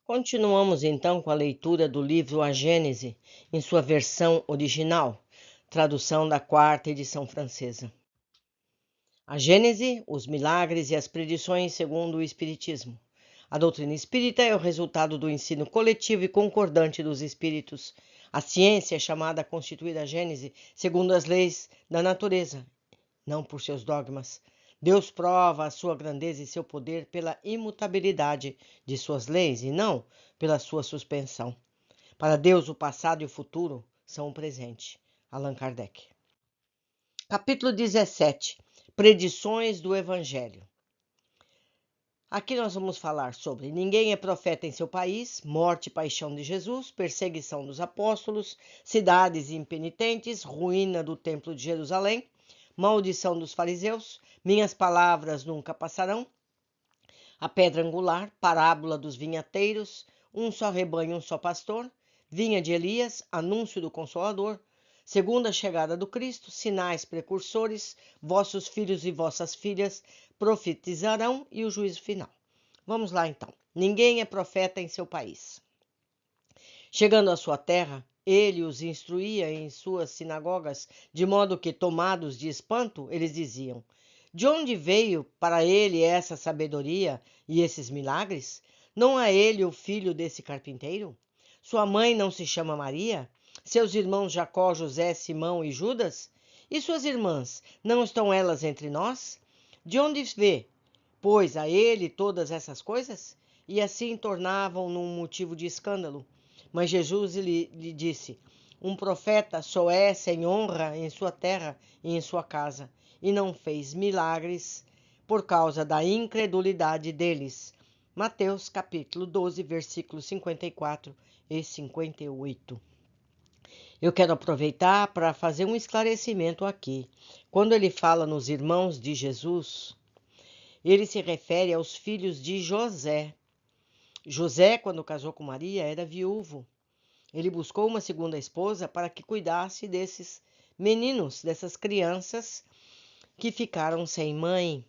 Continuamos então com a leitura do livro A Gênese, em sua versão original, tradução da quarta edição francesa. A Gênese, os milagres e as predições segundo o Espiritismo. A doutrina espírita é o resultado do ensino coletivo e concordante dos espíritos. A ciência é chamada a constituir a Gênese segundo as leis da natureza, não por seus dogmas. Deus prova a sua grandeza e seu poder pela imutabilidade de suas leis e não pela sua suspensão. Para Deus, o passado e o futuro são o presente. Allan Kardec. Capítulo 17. Predições do Evangelho. Aqui nós vamos falar sobre ninguém é profeta em seu país, morte e paixão de Jesus, perseguição dos apóstolos, cidades impenitentes, ruína do templo de Jerusalém, maldição dos fariseus, minhas palavras nunca passarão, a pedra angular, parábola dos vinhateiros, um só rebanho, um só pastor, vinha de Elias, anúncio do Consolador, segunda chegada do Cristo, sinais precursores, vossos filhos e vossas filhas profetizarão e o juízo final. Vamos lá então. Ninguém é profeta em seu país. Chegando à sua terra, ele os instruía em suas sinagogas, de modo que, tomados de espanto, eles diziam: de onde veio para ele essa sabedoria e esses milagres? Não é ele o filho desse carpinteiro? Sua mãe não se chama Maria? Seus irmãos Jacó, José, Simão e Judas? E suas irmãs, não estão elas entre nós? De onde vê, pois, a ele todas essas coisas? E assim tornavam num motivo de escândalo. Mas Jesus lhe disse: um profeta só é sem honra em sua terra e em sua casa, e não fez milagres por causa da incredulidade deles. Mateus capítulo 12, versículos 54 e 58. Eu quero aproveitar para fazer um esclarecimento aqui. Quando ele fala nos irmãos de Jesus, ele se refere aos filhos de José. José, quando casou com Maria, era viúvo. Ele buscou uma segunda esposa para que cuidasse desses meninos, dessas crianças que ficaram sem mãe.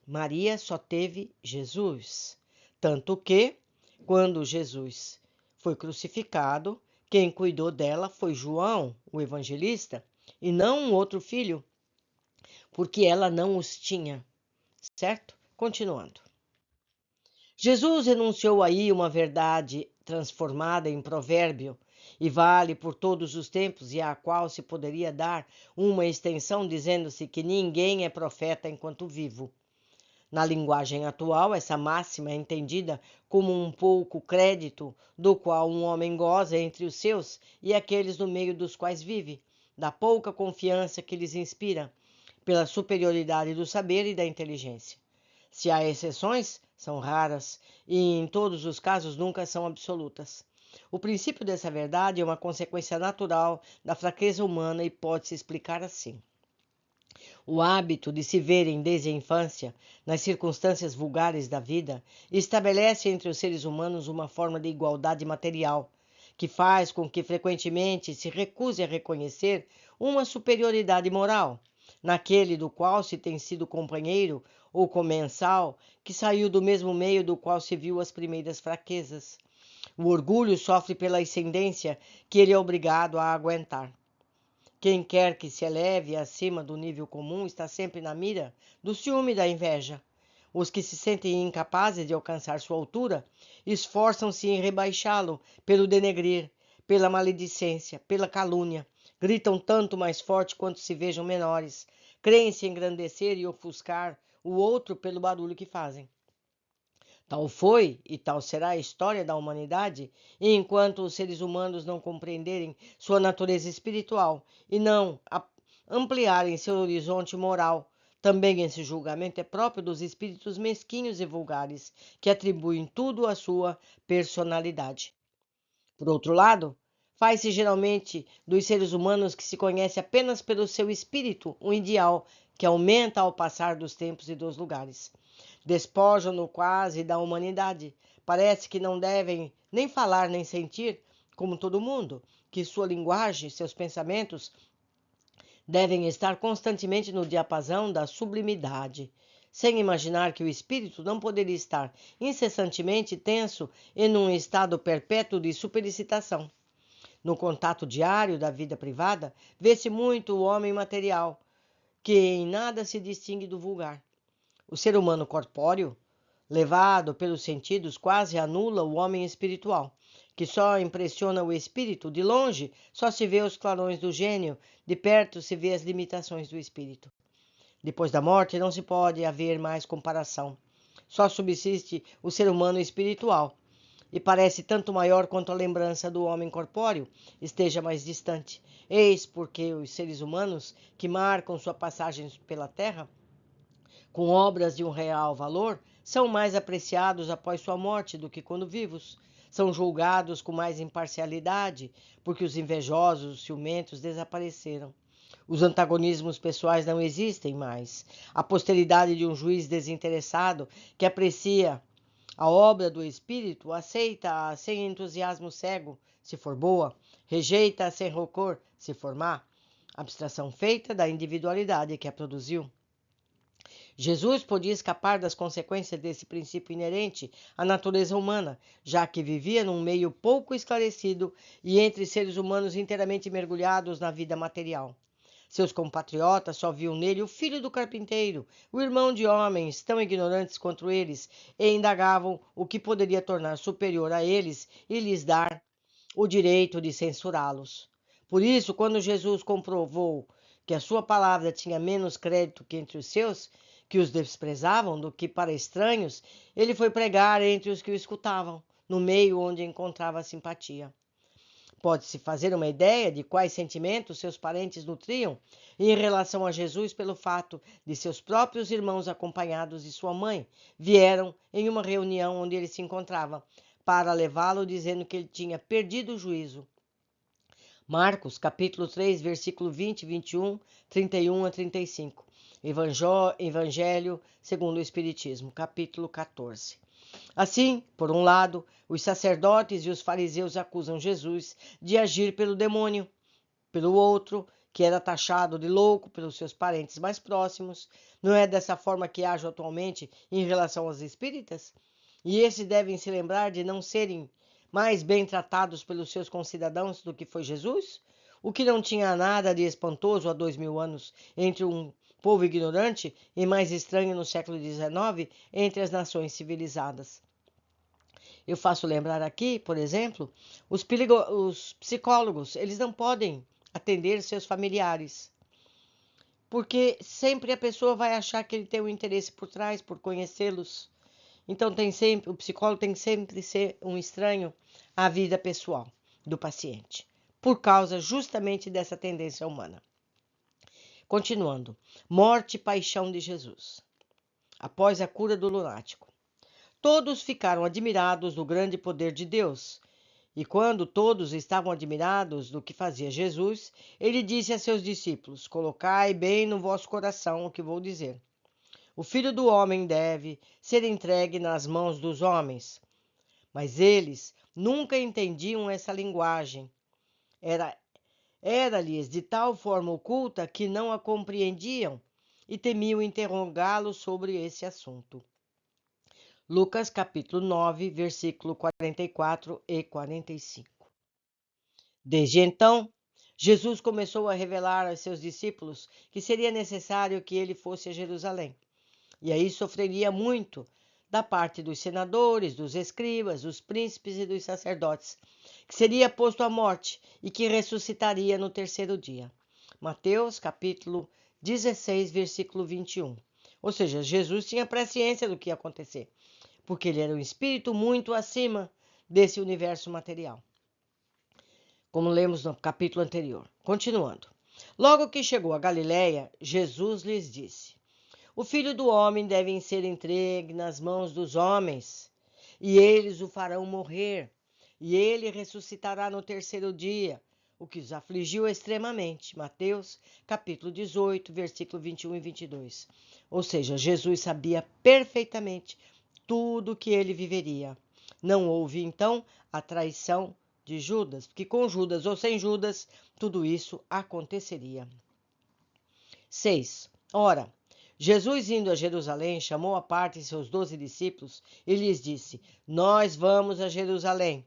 Maria só teve Jesus. Tanto que, quando Jesus foi crucificado, quem cuidou dela foi João, o evangelista, e não um outro filho, porque ela não os tinha. Certo? Continuando. Jesus enunciou aí uma verdade transformada em provérbio e vale por todos os tempos e à qual se poderia dar uma extensão dizendo-se que ninguém é profeta enquanto vivo. Na linguagem atual, essa máxima é entendida como um pouco crédito do qual um homem goza entre os seus e aqueles no meio dos quais vive, da pouca confiança que lhes inspira, pela superioridade do saber e da inteligência. Se há exceções, são raras e, em todos os casos, nunca são absolutas. O princípio dessa verdade é uma consequência natural da fraqueza humana e pode-se explicar assim. O hábito de se verem desde a infância, nas circunstâncias vulgares da vida, estabelece entre os seres humanos uma forma de igualdade material, que faz com que frequentemente se recuse a reconhecer uma superioridade moral, naquele do qual se tem sido companheiro ou comensal, que saiu do mesmo meio do qual se viu as primeiras fraquezas. O orgulho sofre pela ascendência que ele é obrigado a aguentar. Quem quer que se eleve acima do nível comum está sempre na mira do ciúme e da inveja. Os que se sentem incapazes de alcançar sua altura esforçam-se em rebaixá-lo pelo denegrir, pela maledicência, pela calúnia. Gritam tanto mais forte quanto se vejam menores. Creem-se engrandecer e ofuscar o outro pelo barulho que fazem. Tal foi e tal será a história da humanidade, enquanto os seres humanos não compreenderem sua natureza espiritual e não ampliarem seu horizonte moral. Também esse julgamento é próprio dos espíritos mesquinhos e vulgares, que atribuem tudo à sua personalidade. Por outro lado, faz-se geralmente dos seres humanos que se conhece apenas pelo seu espírito um ideal que aumenta ao passar dos tempos e dos lugares. Despojam-no quase da humanidade. Parece que não devem nem falar nem sentir, como todo mundo, que sua linguagem, seus pensamentos devem estar constantemente no diapasão da sublimidade. sem imaginar que o espírito não poderia estar incessantemente tenso e num estado perpétuo de superexcitação. No contato diário da vida privada, vê-se muito o homem material, que em nada se distingue do vulgar. O ser humano corpóreo, levado pelos sentidos, quase anula o homem espiritual, que só impressiona o espírito. De longe, só se vê os clarões do gênio, de perto se vê as limitações do espírito. Depois da morte, não se pode haver mais comparação. Só subsiste o ser humano espiritual, e parece tanto maior quanto a lembrança do homem corpóreo esteja mais distante. Eis porque os seres humanos que marcam sua passagem pela Terra com obras de um real valor, são mais apreciados após sua morte do que quando vivos. São julgados com mais imparcialidade, porque os invejosos, os ciumentos desapareceram. Os antagonismos pessoais não existem mais. A posteridade de um juiz desinteressado que aprecia a obra do espírito, aceita-a sem entusiasmo cego, se for boa, rejeita-a sem rancor, se for má. Abstração feita da individualidade que a produziu. Jesus podia escapar das consequências desse princípio inerente à natureza humana, já que vivia num meio pouco esclarecido e entre seres humanos inteiramente mergulhados na vida material. Seus compatriotas só viam nele o filho do carpinteiro, o irmão de homens tão ignorantes quanto eles, e indagavam o que poderia tornar superior a eles e lhes dar o direito de censurá-los. Por isso, quando Jesus comprovou que a sua palavra tinha menos crédito que entre os seus, que os desprezavam do que para estranhos, ele foi pregar entre os que o escutavam, no meio onde encontrava simpatia. Pode-se fazer uma ideia de quais sentimentos seus parentes nutriam em relação a Jesus pelo fato de seus próprios irmãos, acompanhados de sua mãe, vieram em uma reunião onde ele se encontrava, para levá-lo dizendo que ele tinha perdido o juízo. Marcos, capítulo 3, versículo 20, 21, 31 a 35. Evangelho segundo o Espiritismo, capítulo 14. Assim, por um lado, os sacerdotes e os fariseus acusam Jesus de agir pelo demônio. Pelo outro, que era taxado de louco pelos seus parentes mais próximos, não é dessa forma que age atualmente em relação aos espíritas? E esses devem se lembrar de não serem mais bem tratados pelos seus concidadãos do que foi Jesus? O que não tinha nada de espantoso há 2000 anos entre um povo ignorante e mais estranho no século XIX entre as nações civilizadas. Eu faço lembrar aqui, por exemplo, os psicólogos, eles não podem atender seus familiares, porque sempre a pessoa vai achar que ele tem um interesse por trás, por conhecê-los. Então o psicólogo tem que sempre ser um estranho à vida pessoal do paciente, por causa justamente dessa tendência humana. Continuando, morte e paixão de Jesus. Após a cura do lunático, todos ficaram admirados do grande poder de Deus. E quando todos estavam admirados do que fazia Jesus, ele disse a seus discípulos: Colocai bem no vosso coração o que vou dizer. O Filho do Homem deve ser entregue nas mãos dos homens. Mas eles nunca entendiam essa linguagem. Era-lhes de tal forma oculta que não a compreendiam e temiam interrogá-lo sobre esse assunto. Lucas capítulo 9, versículo 44 e 45. Desde então, Jesus começou a revelar aos seus discípulos que seria necessário que ele fosse a Jerusalém. E aí sofreria muito da parte dos senadores, dos escribas, dos príncipes e dos sacerdotes, que seria posto à morte e que ressuscitaria no terceiro dia. Mateus, capítulo 16, versículo 21. Ou seja, Jesus tinha presciência do que ia acontecer, porque ele era um espírito muito acima desse universo material, como lemos no capítulo anterior. Continuando. Logo que chegou a Galiléia, Jesus lhes disse: O Filho do Homem deve ser entregue nas mãos dos homens, e eles o farão morrer, e ele ressuscitará no terceiro dia, o que os afligiu extremamente. Mateus, capítulo 18, versículo 21 e 22. Ou seja, Jesus sabia perfeitamente tudo o que ele viveria. Não houve, então, a traição de Judas, porque com Judas ou sem Judas, tudo isso aconteceria. 6. Ora, Jesus, indo a Jerusalém, chamou à parte seus 12 discípulos e lhes disse: Nós vamos a Jerusalém,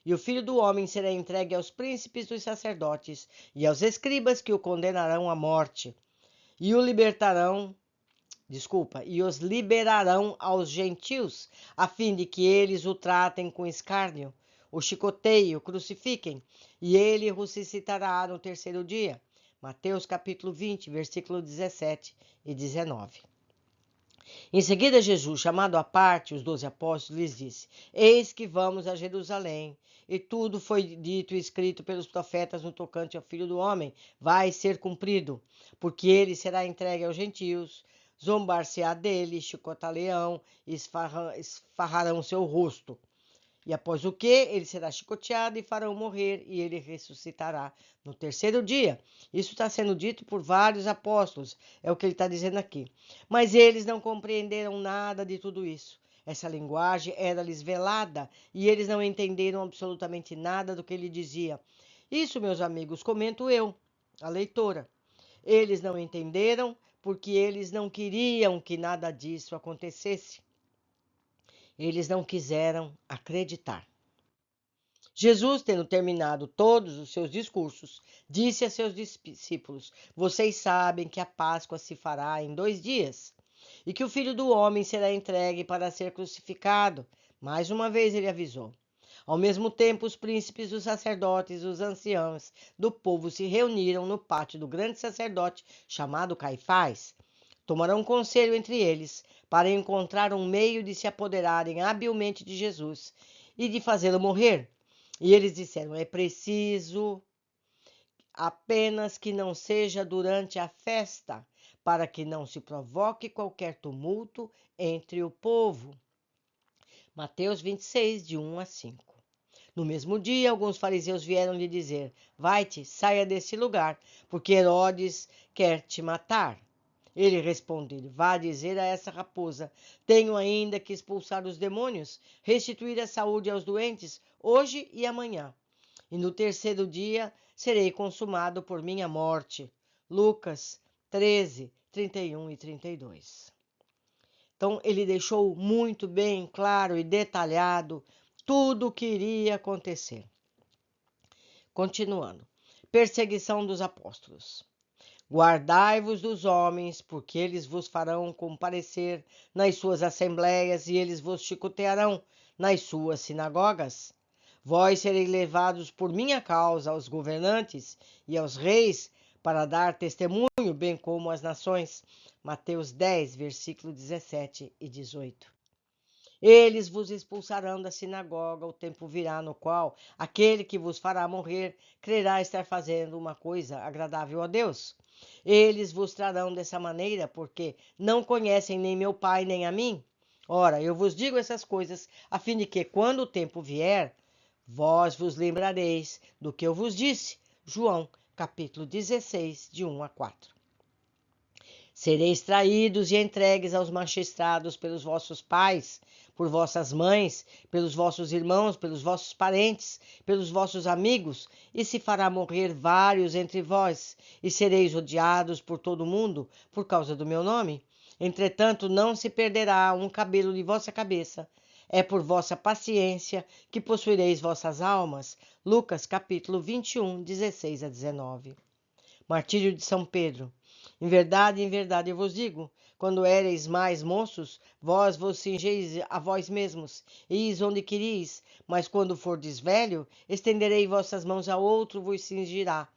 e o Filho do Homem será entregue aos príncipes dos sacerdotes e aos escribas, que o condenarão à morte, e e os liberarão aos gentios, a fim de que eles o tratem com escárnio, o chicoteiem, o crucifiquem, e ele ressuscitará no terceiro dia. Mateus capítulo 20, versículo 17 e 19. Em seguida, Jesus, chamado à parte os 12 apóstolos, lhes disse: Eis que vamos a Jerusalém, e tudo foi dito e escrito pelos profetas no tocante ao Filho do Homem vai ser cumprido, porque ele será entregue aos gentios, zombar-se-á dele, chicotar-lhe-ão, e esfarrarão seu rosto. E após o que, ele será chicoteado e farão morrer, e ele ressuscitará no terceiro dia. Isso está sendo dito por vários apóstolos, é o que ele está dizendo aqui. Mas eles não compreenderam nada de tudo isso. Essa linguagem era-lhes velada, e eles não entenderam absolutamente nada do que ele dizia. Isso, meus amigos, comento eu, a leitora. Eles não entenderam porque eles não queriam que nada disso acontecesse. Eles não quiseram acreditar. Jesus, tendo terminado todos os seus discursos, disse a seus discípulos: Vocês sabem que a Páscoa se fará em 2 dias, e que o Filho do Homem será entregue para ser crucificado. Mais uma vez ele avisou. Ao mesmo tempo, os príncipes, os sacerdotes e os anciãos do povo se reuniram no pátio do grande sacerdote, chamado Caifás. Tomaram conselho entre eles para encontrar um meio de se apoderarem habilmente de Jesus e de fazê-lo morrer. E eles disseram: é preciso apenas que não seja durante a festa, para que não se provoque qualquer tumulto entre o povo. Mateus 26, de 1 a 5. No mesmo dia, alguns fariseus vieram lhe dizer: Vai-te, saia desse lugar, porque Herodes quer te matar. Ele respondeu: Vá dizer a essa raposa: Tenho ainda que expulsar os demônios, restituir a saúde aos doentes, hoje e amanhã. E no terceiro dia serei consumado por minha morte. Lucas 13, 31 e 32. Então, ele deixou muito bem claro e detalhado tudo o que iria acontecer. Continuando. Perseguição dos apóstolos. Guardai-vos dos homens, porque eles vos farão comparecer nas suas assembleias e eles vos chicotearão nas suas sinagogas. Vós sereis levados por minha causa aos governantes e aos reis para dar testemunho, bem como às nações. Mateus 10, versículo 17 e 18. Eles vos expulsarão da sinagoga, o tempo virá no qual aquele que vos fará morrer crerá estar fazendo uma coisa agradável a Deus. Eles vos trarão dessa maneira, porque não conhecem nem meu Pai, nem a mim. Ora, eu vos digo essas coisas, a fim de que, quando o tempo vier, vós vos lembrareis do que eu vos disse. João, capítulo 16, de 1 a 4. Sereis traídos e entregues aos magistrados pelos vossos pais, por vossas mães, pelos vossos irmãos, pelos vossos parentes, pelos vossos amigos, e se fará morrer vários entre vós, e sereis odiados por todo o mundo por causa do meu nome. Entretanto, não se perderá um cabelo de vossa cabeça. É por vossa paciência que possuireis vossas almas. Lucas capítulo 21, 16 a 19. Martírio de São Pedro. Em verdade, eu vos digo, quando éreis mais moços, vós vos cingeis a vós mesmos, e is onde queris, mas quando fordes velho, estenderei vossas mãos a outro, vos cingirá,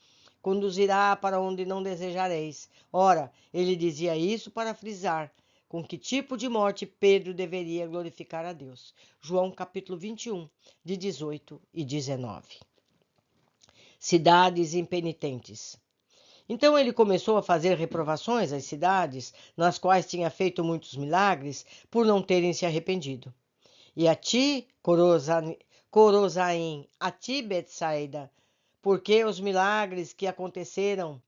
conduzirá para onde não desejareis. Ora, ele dizia isso para frisar com que tipo de morte Pedro deveria glorificar a Deus. João capítulo 21, de 18 e 19. Cidades impenitentes. Então ele começou a fazer reprovações às cidades, nas quais tinha feito muitos milagres, por não terem se arrependido. E a ti, Corozaim, a ti, Betsaida, porque os milagres que aconteceram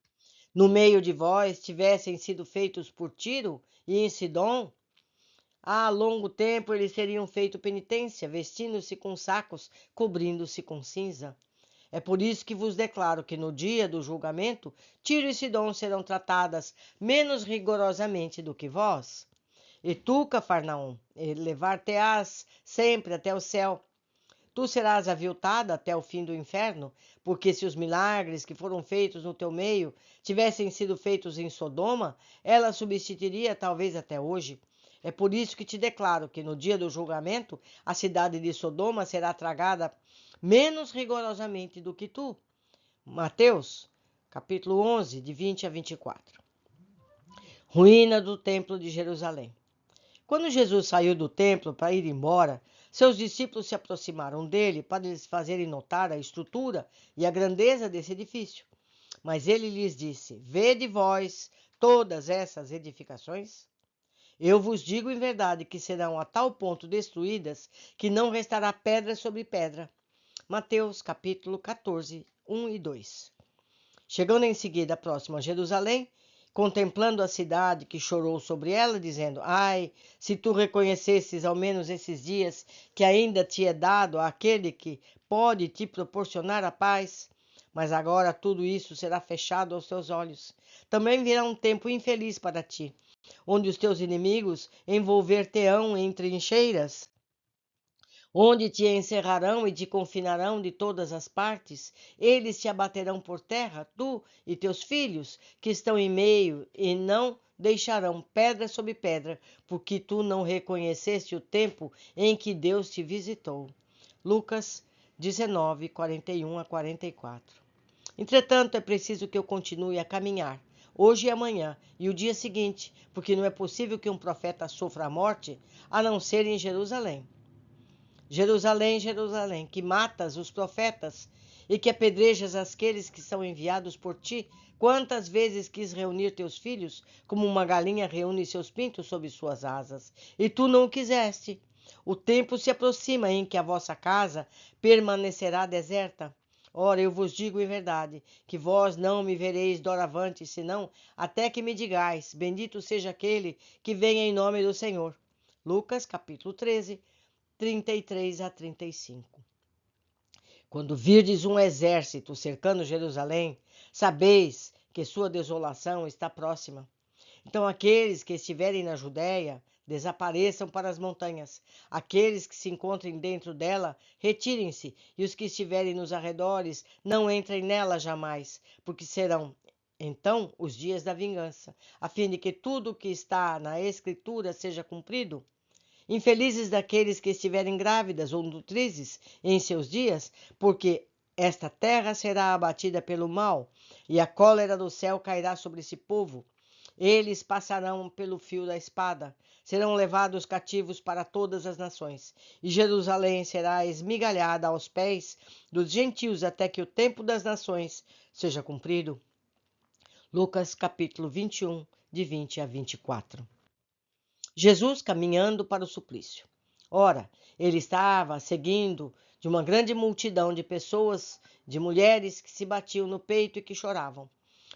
no meio de vós tivessem sido feitos por Tiro e em Sidom, há longo tempo eles teriam feito penitência, vestindo-se com sacos, cobrindo-se com cinza. É por isso que vos declaro que no dia do julgamento, Tiro e Sidom serão tratadas menos rigorosamente do que vós. E tu, Cafarnaum, elevar-te-ás sempre até o céu. Tu serás aviltada até o fim do inferno, porque se os milagres que foram feitos no teu meio tivessem sido feitos em Sodoma, ela subsistiria talvez até hoje. É por isso que te declaro que no dia do julgamento a cidade de Sodoma será tragada menos rigorosamente do que tu. Mateus, capítulo 11, de 20 a 24. Ruína do Templo de Jerusalém. Quando Jesus saiu do templo para ir embora, seus discípulos se aproximaram dele para lhes fazerem notar a estrutura e a grandeza desse edifício. Mas ele lhes disse: Vede vós todas essas edificações? Eu vos digo em verdade que serão a tal ponto destruídas que não restará pedra sobre pedra. Mateus capítulo 14, 1 e 2. Chegando em seguida próximo a Jerusalém, contemplando a cidade que chorou sobre ela, dizendo: Ai, se tu reconhecesses ao menos esses dias que ainda te é dado àquele que pode te proporcionar a paz. Mas agora tudo isso será fechado aos teus olhos. Também virá um tempo infeliz para ti, onde os teus inimigos envolver-te-ão em trincheiras, onde te encerrarão e te confinarão de todas as partes, eles te abaterão por terra, tu e teus filhos, que estão em meio, e não deixarão pedra sobre pedra, porque tu não reconheceste o tempo em que Deus te visitou. Lucas 19, 41 a 44. Entretanto, é preciso que eu continue a caminhar, hoje e amanhã, e o dia seguinte, porque não é possível que um profeta sofra a morte, a não ser em Jerusalém. Jerusalém, Jerusalém, que matas os profetas e que apedrejas aqueles que são enviados por ti, quantas vezes quis reunir teus filhos, como uma galinha reúne seus pintos sob suas asas, e tu não o quiseste. O tempo se aproxima em que a vossa casa permanecerá deserta. Ora, eu vos digo em verdade, que vós não me vereis doravante, senão até que me digais, bendito seja aquele que vem em nome do Senhor. Lucas, capítulo 13, 33 a 35. Quando virdes um exército cercando Jerusalém, sabeis que sua desolação está próxima. Então aqueles que estiverem na Judéia, desapareçam para as montanhas. Aqueles que se encontrem dentro dela, retirem-se, e os que estiverem nos arredores, não entrem nela jamais, porque serão então os dias da vingança, a fim de que tudo o que está na Escritura seja cumprido. Infelizes daqueles que estiverem grávidas ou nutrizes em seus dias, porque esta terra será abatida pelo mal, e a cólera do céu cairá sobre esse povo. Eles passarão pelo fio da espada, serão levados cativos para todas as nações, e Jerusalém será esmigalhada aos pés dos gentios até que o tempo das nações seja cumprido. Lucas capítulo 21, de 20 a 24. Jesus caminhando para o suplício. Ora, ele estava seguindo de uma grande multidão de pessoas, de mulheres que se batiam no peito e que choravam.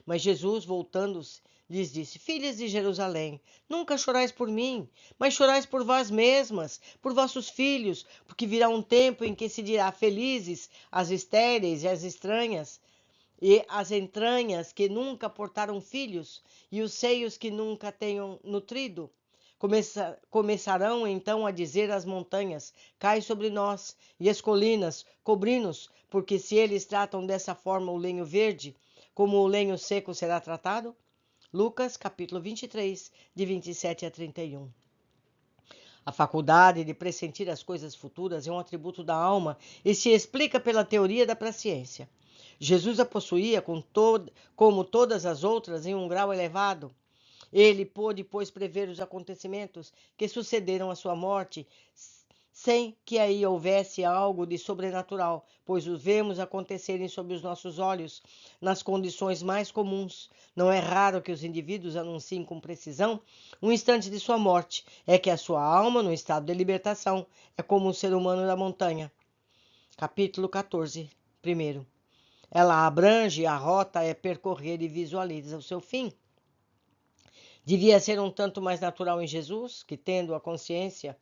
Mas Jesus, voltando-se, lhes disse: Filhas de Jerusalém, nunca chorais por mim, mas chorais por vós mesmas, por vossos filhos, porque virá um tempo em que se dirá: Felizes as estéreis e as estranhas, e as entranhas que nunca portaram filhos, e os seios que nunca tenham nutrido. Começarão então a dizer às montanhas: Cai sobre nós, e as colinas: Cobri-nos, porque se eles tratam dessa forma o lenho verde, como o lenho seco será tratado? Lucas, capítulo 23, de 27 a 31. A faculdade de pressentir as coisas futuras é um atributo da alma e se explica pela teoria da presciência. Jesus a possuía como todas as outras em um grau elevado. Ele pôde, pois, prever os acontecimentos que sucederam à sua morte, sem que aí houvesse algo de sobrenatural, pois os vemos acontecerem sob os nossos olhos, nas condições mais comuns. Não é raro que os indivíduos anunciem com precisão um instante de sua morte. É que a sua alma, no estado de libertação, é como o ser humano da montanha. Capítulo 14, 1. Ela abrange a rota é percorrer e visualiza o seu fim. Devia ser um tanto mais natural em Jesus, que, tendo a consciência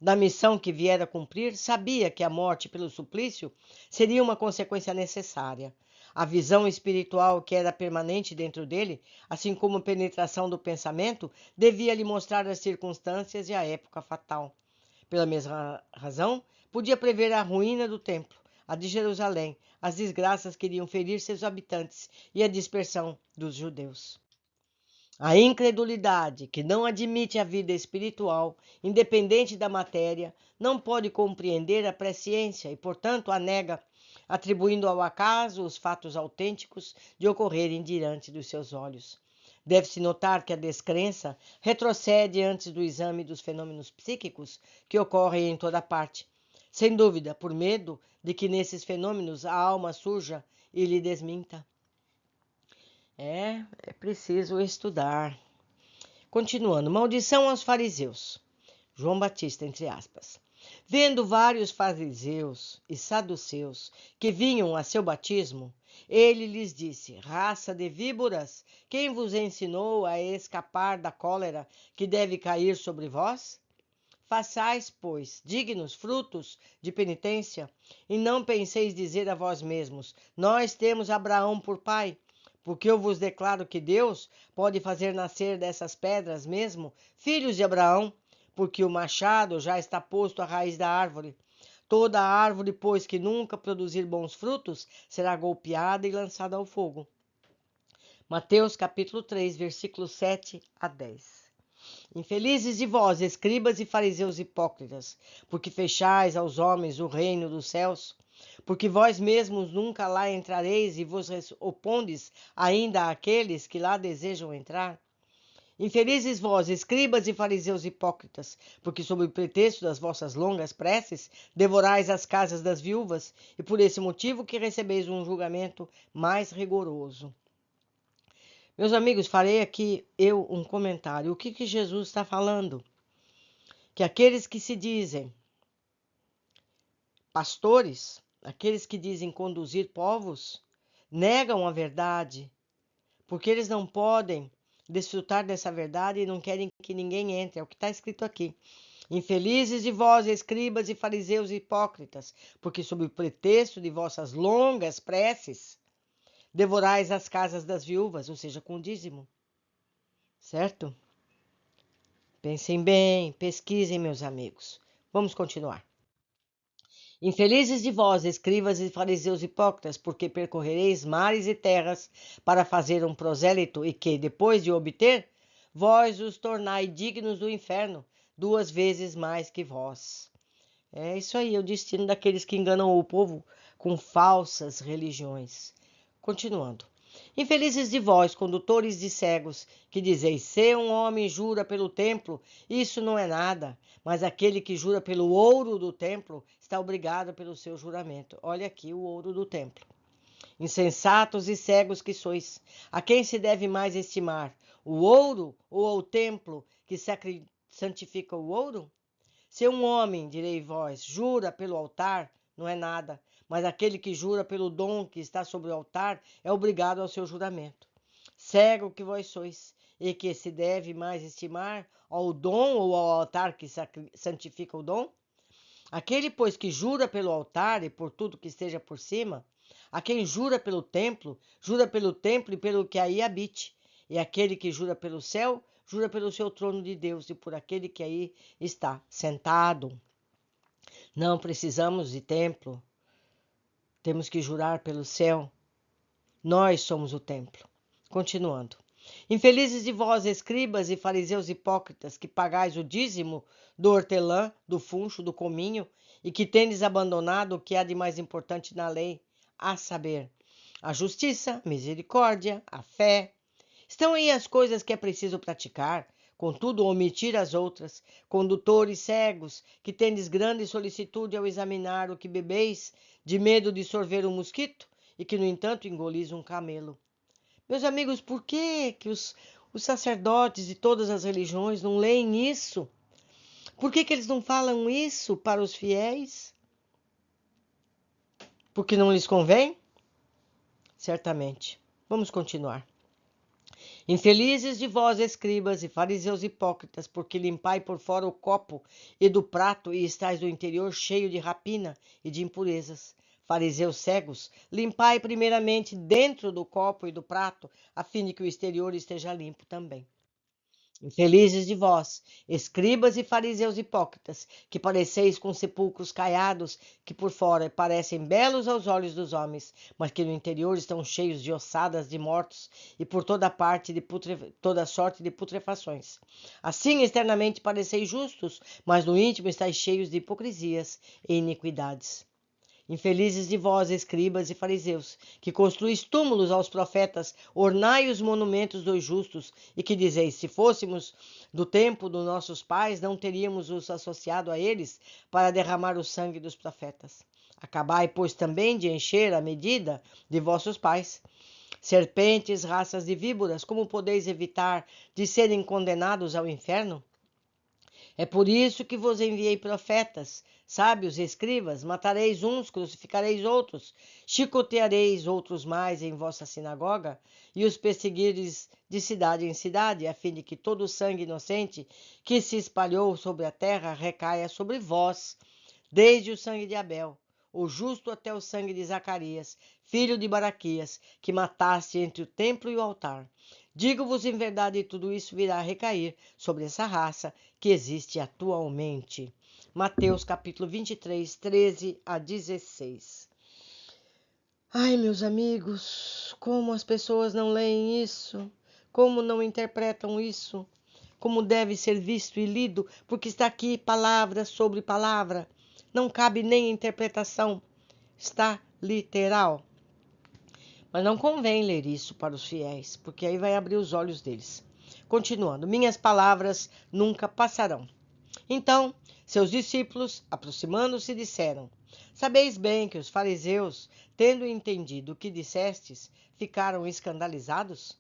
da missão que viera cumprir, sabia que a morte pelo suplício seria uma consequência necessária. A visão espiritual que era permanente dentro dele, assim como a penetração do pensamento, devia lhe mostrar as circunstâncias e a época fatal. Pela mesma razão, podia prever a ruína do templo, a de Jerusalém, as desgraças que iriam ferir seus habitantes e a dispersão dos judeus. A incredulidade, que não admite a vida espiritual, independente da matéria, não pode compreender a presciência e, portanto, a nega, atribuindo ao acaso os fatos autênticos de ocorrerem diante dos seus olhos. Deve-se notar que a descrença retrocede antes do exame dos fenômenos psíquicos que ocorrem em toda parte, sem dúvida, por medo de que nesses fenômenos a alma surja e lhe desminta. É preciso estudar. Continuando, maldição aos fariseus. João Batista, entre aspas. Vendo vários fariseus e saduceus que vinham a seu batismo, ele lhes disse: raça de víboras, quem vos ensinou a escapar da cólera que deve cair sobre vós? Façais, pois, dignos frutos de penitência, e não penseis dizer a vós mesmos: nós temos Abraão por pai. Porque eu vos declaro que Deus pode fazer nascer dessas pedras mesmo filhos de Abraão, porque o machado já está posto à raiz da árvore. Toda árvore, pois, que nunca produzir bons frutos, será golpeada e lançada ao fogo. Mateus capítulo 3, versículos 7 a 10. Infelizes de vós, escribas e fariseus hipócritas, porque fechais aos homens o reino dos céus. Porque vós mesmos nunca lá entrareis e vos opondes ainda àqueles que lá desejam entrar? Infelizes vós, escribas e fariseus hipócritas, porque sob o pretexto das vossas longas preces, devorais as casas das viúvas, e por esse motivo que recebeis um julgamento mais rigoroso. Meus amigos, farei aqui um comentário. O que Jesus está falando? Que aqueles que se dizem pastores, aqueles que dizem conduzir povos, negam a verdade, porque eles não podem desfrutar dessa verdade e não querem que ninguém entre. É o que está escrito aqui. Infelizes de vós, escribas e fariseus hipócritas, porque sob o pretexto de vossas longas preces, devorais as casas das viúvas, ou seja, com dízimo. Certo? Pensem bem, pesquisem, meus amigos. Vamos continuar. Infelizes de vós, escribas e fariseus hipócritas, porque percorrereis mares e terras para fazer um prosélito e que, depois de o obter, vós os tornai dignos do inferno, 2 vezes mais que vós. É isso aí, é o destino daqueles que enganam o povo com falsas religiões. Continuando. Infelizes de vós, condutores de cegos, que dizeis: se um homem jura pelo templo, isso não é nada, mas aquele que jura pelo ouro do templo está obrigado pelo seu juramento. Olha aqui o ouro do templo. Insensatos e cegos que sois, a quem se deve mais estimar, o ouro ou ao templo que santifica o ouro? Se um homem, direi vós, jura pelo altar, não é nada, mas aquele que jura pelo dom que está sobre o altar é obrigado ao seu juramento. Cego que vós sois, e que se deve mais estimar ao dom ou ao altar que santifica o dom? Aquele, pois, que jura pelo altar e por tudo que esteja por cima, a quem jura pelo templo e pelo que aí habite, e aquele que jura pelo céu, jura pelo seu trono de Deus e por aquele que aí está sentado. Não precisamos de templo, temos que jurar pelo céu. Nós somos o templo. Continuando. Infelizes de vós, escribas e fariseus hipócritas, que pagais o dízimo do hortelã, do funcho, do cominho, e que tendes abandonado o que há de mais importante na lei, a saber, a justiça, a misericórdia, a fé. Estão aí as coisas que é preciso praticar, contudo omitir as outras. Condutores cegos, que tendes grande solicitude ao examinar o que bebeis, de medo de sorver um mosquito, e que, no entanto, engolis um camelo. Meus amigos, por que os sacerdotes de todas as religiões não leem isso? Por que eles não falam isso para os fiéis? Porque não lhes convém? Certamente. Vamos continuar. Infelizes de vós, escribas e fariseus hipócritas, porque limpai por fora o copo e do prato e estáis do interior cheio de rapina e de impurezas. Fariseus cegos, limpai primeiramente dentro do copo e do prato, a fim de que o exterior esteja limpo também. Infelizes de vós, escribas e fariseus hipócritas, que pareceis com sepulcros caiados, que por fora parecem belos aos olhos dos homens, mas que no interior estão cheios de ossadas de mortos e por toda parte de toda sorte de putrefações. Assim, externamente pareceis justos, mas no íntimo estáis cheios de hipocrisias e iniquidades. Infelizes de vós, escribas e fariseus, que construís túmulos aos profetas, ornai os monumentos dos justos, e que dizeis, se fôssemos do tempo dos nossos pais, não teríamos os associado a eles para derramar o sangue dos profetas. Acabai, pois, também de encher a medida de vossos pais. Serpentes, raças de víboras, como podeis evitar de serem condenados ao inferno? É por isso que vos enviei profetas, sábios e escribas, matareis uns, crucificareis outros, chicoteareis outros mais em vossa sinagoga, e os perseguires de cidade em cidade, a fim de que todo o sangue inocente que se espalhou sobre a terra recaia sobre vós, desde o sangue de Abel, o justo, até o sangue de Zacarias, filho de Baraquias, que mataste entre o templo e o altar. Digo-vos em verdade, tudo isso virá a recair sobre essa raça que existe atualmente. Mateus capítulo 23, 13 a 16. Ai, meus amigos, como as pessoas não leem isso, como não interpretam isso, como deve ser visto e lido, porque está aqui palavra sobre palavra. Não cabe nem interpretação, está literal. Mas não convém ler isso para os fiéis, porque aí vai abrir os olhos deles. Continuando, minhas palavras nunca passarão. Então, seus discípulos, aproximando-se, disseram: Sabeis bem que os fariseus, tendo entendido o que dissestes, ficaram escandalizados?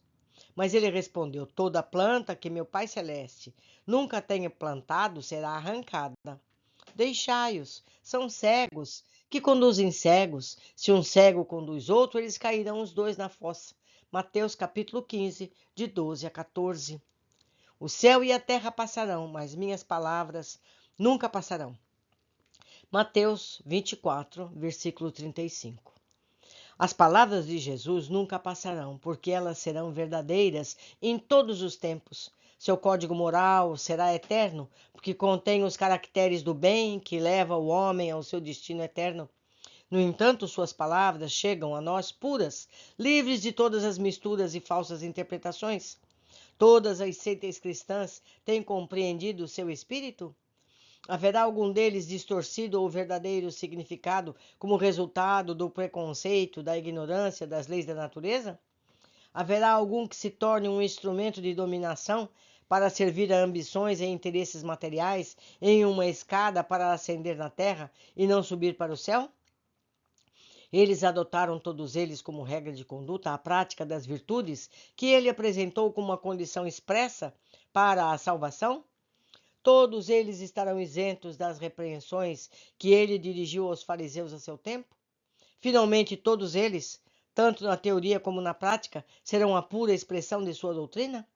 Mas ele respondeu: Toda planta que meu Pai Celeste nunca tenha plantado será arrancada. Deixai-os, são cegos, que conduzem cegos. Se um cego conduz outro, eles cairão os dois na fossa. Mateus capítulo 15, de 12 a 14. O céu e a terra passarão, mas minhas palavras nunca passarão. Mateus 24, versículo 35. As palavras de Jesus nunca passarão, porque elas serão verdadeiras em todos os tempos. Seu código moral será eterno, porque contém os caracteres do bem que leva o homem ao seu destino eterno. No entanto, suas palavras chegam a nós puras, livres de todas as misturas e falsas interpretações. Todas as seitas cristãs têm compreendido o seu espírito? Haverá algum deles distorcido o verdadeiro significado como resultado do preconceito, da ignorância das leis da natureza? Haverá algum que se torne um instrumento de dominação para servir a ambições e interesses materiais em uma escada para ascender na terra e não subir para o céu? Eles adotaram todos eles como regra de conduta a prática das virtudes que ele apresentou como uma condição expressa para a salvação? Todos eles estarão isentos das repreensões que ele dirigiu aos fariseus a seu tempo? Finalmente, todos eles, tanto na teoria como na prática, serão a pura expressão de sua doutrina?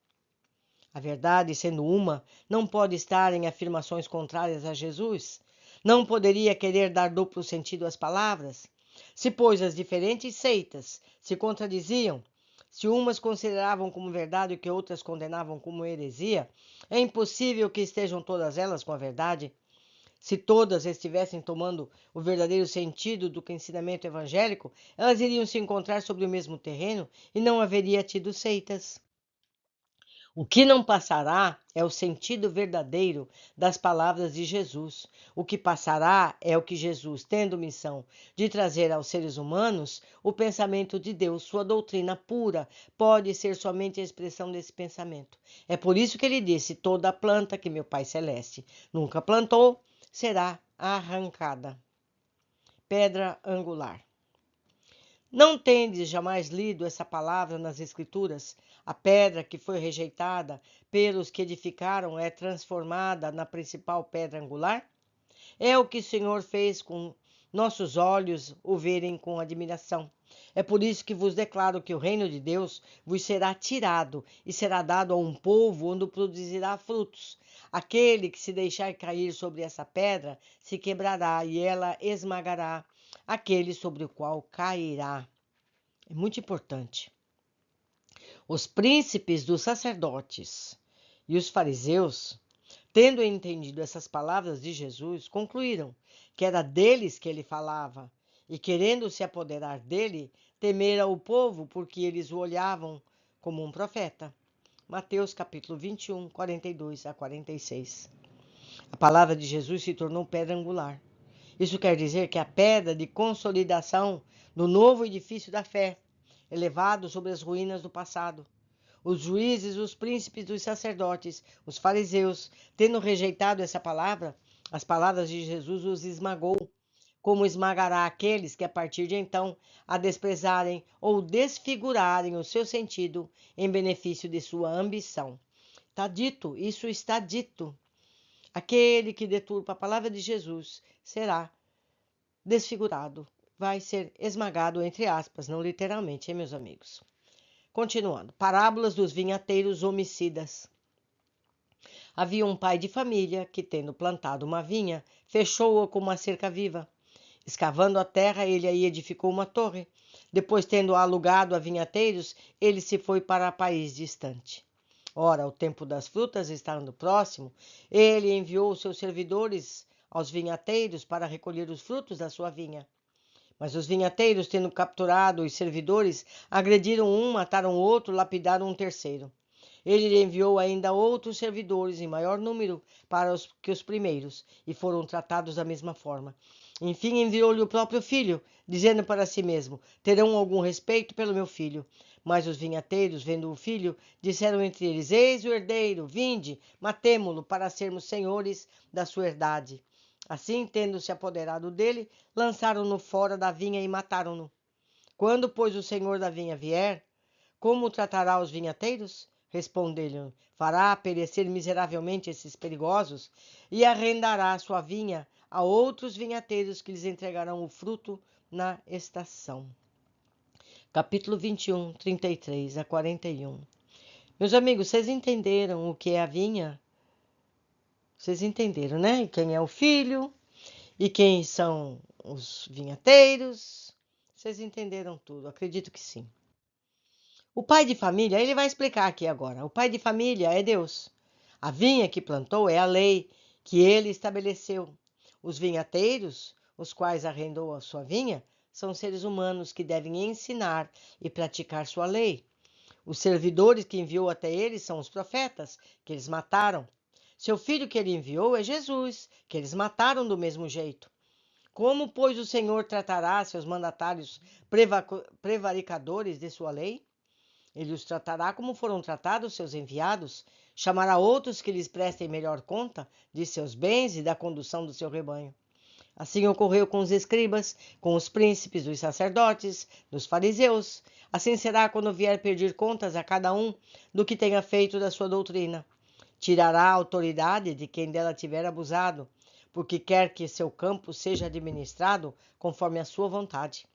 A verdade, sendo uma, não pode estar em afirmações contrárias a Jesus. Não poderia querer dar duplo sentido às palavras. Se, pois, as diferentes seitas se contradiziam, se umas consideravam como verdade o que outras condenavam como heresia, é impossível que estejam todas elas com a verdade. Se todas estivessem tomando o verdadeiro sentido do ensinamento evangélico, elas iriam se encontrar sobre o mesmo terreno e não haveria tido seitas. O que não passará é o sentido verdadeiro das palavras de Jesus. O que passará é o que Jesus, tendo missão de trazer aos seres humanos o pensamento de Deus, sua doutrina pura, pode ser somente a expressão desse pensamento. É por isso que ele disse: toda planta que meu Pai Celeste nunca plantou será arrancada. Pedra angular. Não tendes jamais lido essa palavra nas Escrituras? A pedra que foi rejeitada pelos que edificaram é transformada na principal pedra angular? É o que o Senhor fez com nossos olhos o verem com admiração. É por isso que vos declaro que o reino de Deus vos será tirado e será dado a um povo onde produzirá frutos. Aquele que se deixar cair sobre essa pedra se quebrará e ela esmagará aquele sobre o qual cairá. É muito importante. Os príncipes dos sacerdotes e os fariseus, tendo entendido essas palavras de Jesus, concluíram que era deles que ele falava, e querendo se apoderar dele, temera o povo, porque eles o olhavam como um profeta. Mateus capítulo 21, 42 a 46. A palavra de Jesus se tornou pedra angular. Isso quer dizer que a pedra de consolidação do novo edifício da fé, elevado sobre as ruínas do passado. Os juízes, os príncipes dos sacerdotes, os fariseus, tendo rejeitado essa palavra, as palavras de Jesus os esmagou, como esmagará aqueles que a partir de então a desprezarem ou desfigurarem o seu sentido em benefício de sua ambição. Está dito, isso está dito. Aquele que deturpa a palavra de Jesus será desfigurado, vai ser esmagado, entre aspas, não literalmente, hein, meus amigos? Continuando, parábolas dos vinhateiros homicidas. Havia um pai de família que, tendo plantado uma vinha, fechou-a com uma cerca viva. Escavando a terra, ele aí edificou uma torre. Depois, tendo alugado a vinhateiros, ele se foi para país distante. Ora, o tempo das frutas estando próximo, ele enviou seus servidores aos vinhateiros para recolher os frutos da sua vinha. Mas os vinhateiros, tendo capturado os servidores, agrediram um, mataram outro, lapidaram um terceiro. Ele lhe enviou ainda outros servidores em maior número que os primeiros, e foram tratados da mesma forma. Enfim, enviou-lhe o próprio filho, dizendo para si mesmo: terão algum respeito pelo meu filho. Mas os vinhateiros, vendo o filho, disseram entre eles: eis o herdeiro, vinde, matemo-lo para sermos senhores da sua herdade. Assim, tendo se apoderado dele, lançaram-no fora da vinha e mataram-no. Quando, pois, o senhor da vinha vier, como tratará os vinhateiros? Respondeu-lhe: fará perecer miseravelmente esses perigosos e arrendará sua vinha a outros vinhateiros que lhes entregarão o fruto na estação. Capítulo 21, 33 a 41. Meus amigos, vocês entenderam o que é a vinha? Vocês entenderam, né? Quem é o filho e quem são os vinhateiros? Vocês entenderam tudo, acredito que sim. O pai de família, ele vai explicar aqui agora. O pai de família é Deus. A vinha que plantou é a lei que ele estabeleceu. Os vinhateiros, os quais arrendou a sua vinha, são seres humanos que devem ensinar e praticar sua lei. Os servidores que enviou até eles são os profetas, que eles mataram. Seu filho que ele enviou é Jesus, que eles mataram do mesmo jeito. Como, pois, o Senhor tratará seus mandatários prevaricadores de sua lei? Ele os tratará como foram tratados seus enviados, chamará outros que lhes prestem melhor conta de seus bens e da condução do seu rebanho. Assim ocorreu com os escribas, com os príncipes dos sacerdotes, dos fariseus. Assim será quando vier pedir contas a cada um do que tenha feito da sua doutrina. Tirará a autoridade de quem dela tiver abusado, porque quer que seu campo seja administrado conforme a sua vontade.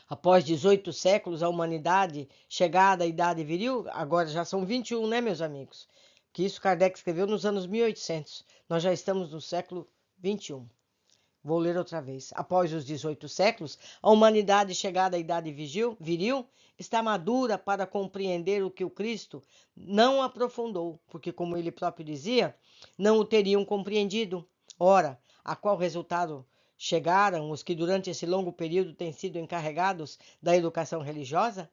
Após 18 séculos, a humanidade, chegada à idade viril, agora já são 21, né, meus amigos? Que isso Kardec escreveu nos anos 1800. Nós já estamos no século 21. Vou ler outra vez. Após os 18 séculos, a humanidade, chegada à idade viril, está madura para compreender o que o Cristo não aprofundou, porque, como ele próprio dizia, não o teriam compreendido. Ora, a qual resultado chegaram os que durante esse longo período têm sido encarregados da educação religiosa?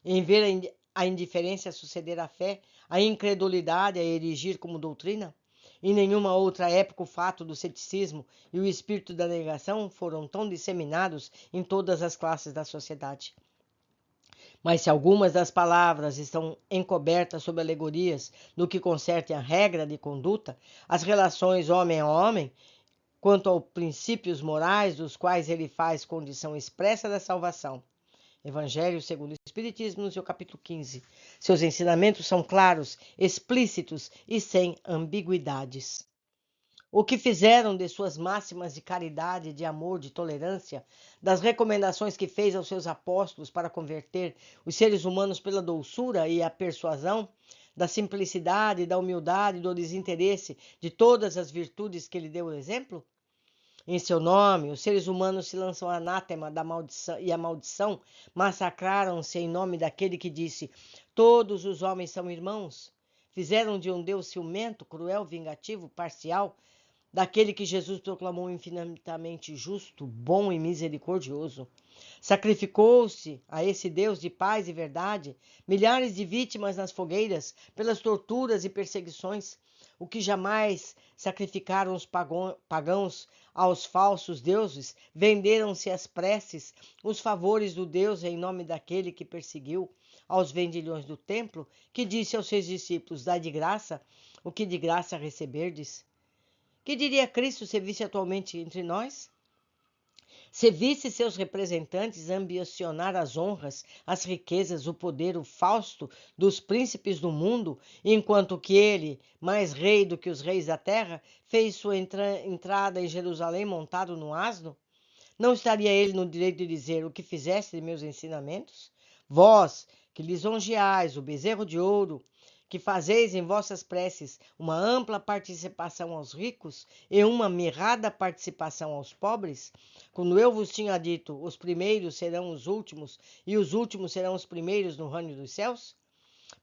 Em ver a indiferença suceder à fé, a incredulidade a erigir como doutrina? Em nenhuma outra época o fato do ceticismo e o espírito da negação foram tão disseminados em todas as classes da sociedade. Mas se algumas das palavras estão encobertas sob alegorias no que concerne à regra de conduta, as relações homem a homem, quanto aos princípios morais dos quais ele faz condição expressa da salvação. Evangelho segundo o Espiritismo, no seu capítulo 15. Seus ensinamentos são claros, explícitos e sem ambiguidades. O que fizeram de suas máximas de caridade, de amor, de tolerância, das recomendações que fez aos seus apóstolos para converter os seres humanos pela doçura e a persuasão, da simplicidade, da humildade, do desinteresse, de todas as virtudes que ele deu o exemplo? Em seu nome, os seres humanos se lançam anátema da maldição e a maldição massacraram-se em nome daquele que disse: todos os homens são irmãos. Fizeram de um Deus ciumento, cruel, vingativo, parcial, daquele que Jesus proclamou infinitamente justo, bom e misericordioso. Sacrificou-se a esse Deus de paz e verdade, milhares de vítimas nas fogueiras, pelas torturas e perseguições, o que jamais sacrificaram os pagãos aos falsos deuses, venderam-se as preces, os favores do Deus em nome daquele que perseguiu aos vendilhões do templo, que disse aos seus discípulos: dai de graça o que de graça receberdes. Que diria Cristo se visse atualmente entre nós? Se visse seus representantes ambicionar as honras, as riquezas, o poder, o fausto dos príncipes do mundo, enquanto que ele, mais rei do que os reis da terra, fez sua entrada em Jerusalém montado no asno? Não estaria ele no direito de dizer: o que fizeste de meus ensinamentos? Vós, que lisonjeais o bezerro de ouro, que fazeis em vossas preces uma ampla participação aos ricos e uma mirrada participação aos pobres, quando eu vos tinha dito: os primeiros serão os últimos, e os últimos serão os primeiros no reino dos céus?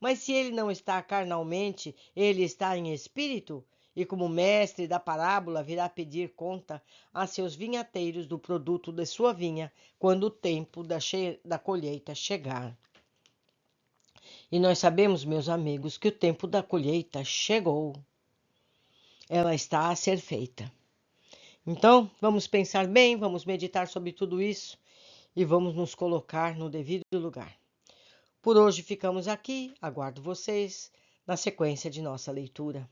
Mas se ele não está carnalmente, ele está em espírito, e como mestre da parábola virá pedir conta a seus vinhateiros do produto de sua vinha, quando o tempo da colheita chegar. E nós sabemos, meus amigos, que o tempo da colheita chegou. Ela está a ser feita. Então, vamos pensar bem, vamos meditar sobre tudo isso e vamos nos colocar no devido lugar. Por hoje ficamos aqui, aguardo vocês na sequência de nossa leitura.